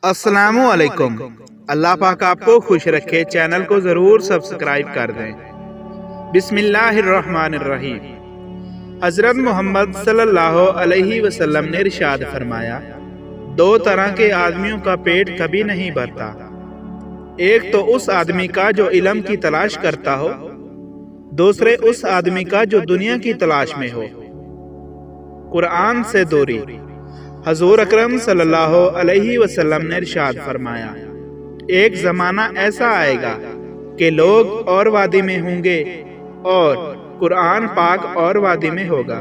السلام علیکم۔ اللہ پاک آپ کو خوش رکھے۔ چینل کو ضرور سبسکرائب کر دیں۔ بسم اللہ الرحمن الرحیم۔ حضرت محمد صلی اللہ علیہ وسلم نے ارشاد فرمایا، دو طرح کے آدمیوں کا پیٹ کبھی نہیں بھرتا، ایک تو اس آدمی کا جو علم کی تلاش کرتا ہو، دوسرے اس آدمی کا جو دنیا کی تلاش میں ہو۔ قرآن سے دوری۔ حضور اکرم صلی اللہ علیہ وسلم نے ارشاد فرمایا، ایک زمانہ ایسا آئے گا کہ لوگ اور وادی میں ہوں گے اور قرآن پاک اور وادی میں ہوگا۔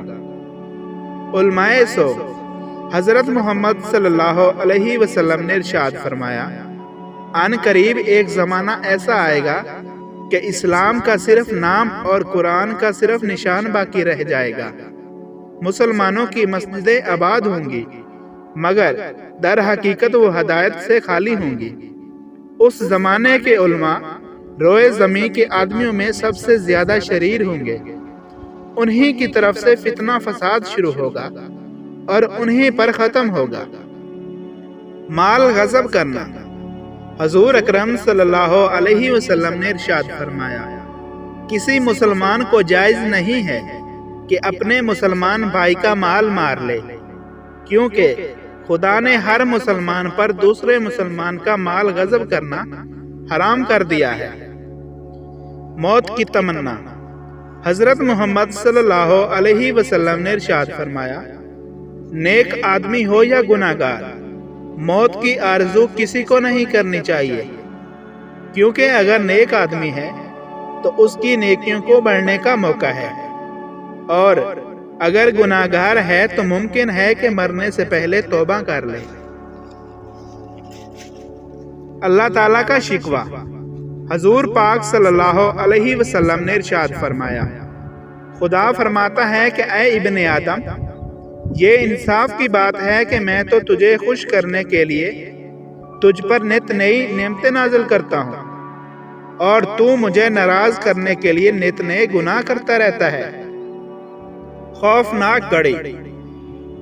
علماء سو۔ حضرت محمد صلی اللہ علیہ وسلم نے ارشاد فرمایا، ان قریب ایک زمانہ ایسا آئے گا کہ اسلام کا صرف نام اور قرآن کا صرف نشان باقی رہ جائے گا۔ مسلمانوں کی مسجدیں آباد ہوں گی، مگر در حقیقت وہ ہدایت سے خالی ہوں گی۔ اس زمانے کے علماء روئے زمین کے آدمیوں میں سب سے زیادہ شریر ہوں گے۔ انہی کی طرف سے فتنہ فساد شروع ہوگا اور انہی پر ختم ہوگا۔ مال غصب کرنا۔ حضور اکرم صلی اللہ علیہ وسلم نے ارشاد فرمایا، کسی مسلمان کو جائز نہیں ہے کہ اپنے مسلمان بھائی کا مال مار لے، کیونکہ خدا نے ہر مسلمان پر دوسرے مسلمان کا مال غصب کرنا حرام کر دیا ہے۔ موت کی تمنا۔ حضرت محمد صلی اللہ علیہ وسلم نے ارشاد فرمایا، نیک آدمی ہو یا گناہگار، موت کی آرزو کسی کو نہیں کرنی چاہیے، کیونکہ اگر نیک آدمی ہے تو اس کی نیکیوں کو بڑھنے کا موقع ہے، اور اگر گناہگار ہے تو ممکن ہے کہ مرنے سے پہلے توبہ کر لے۔ اللہ تعالیٰ کا شکوہ۔ حضور پاک صلی اللہ علیہ وسلم نے ارشاد فرمایا، خدا فرماتا ہے کہ اے ابن آدم، یہ انصاف کی بات ہے کہ میں تو تجھے خوش کرنے کے لیے تجھ پر نت نئی نعمتیں نازل کرتا ہوں، اور تو مجھے ناراض کرنے کے لیے نت نئے گناہ کرتا رہتا ہے۔ خوفناک گھڑی۔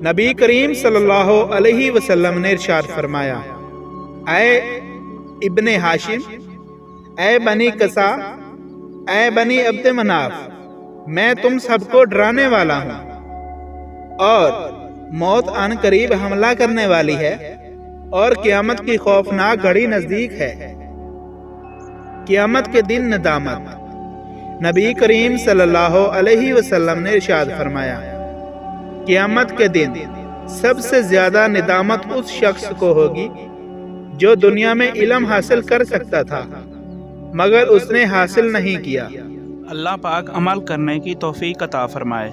نبی کریم صلی اللہ علیہ وسلم نے ارشاد فرمایا، اے ابن ہاشم، اے بنی قصا، اے بنی عبد مناف، میں تم سب کو ڈرانے والا ہوں، اور موت ان قریب حملہ کرنے والی ہے، اور قیامت کی خوفناک گھڑی نزدیک ہے۔ قیامت کے دن ندامت۔ نبی کریم صلی اللہ علیہ وسلم نے ارشاد فرمایا، قیامت کے دن سب سے زیادہ ندامت اس شخص کو ہوگی جو دنیا میں علم حاصل کر سکتا تھا مگر اس نے حاصل نہیں کیا۔ اللہ پاک عمل کرنے کی توفیق عطا فرمائے۔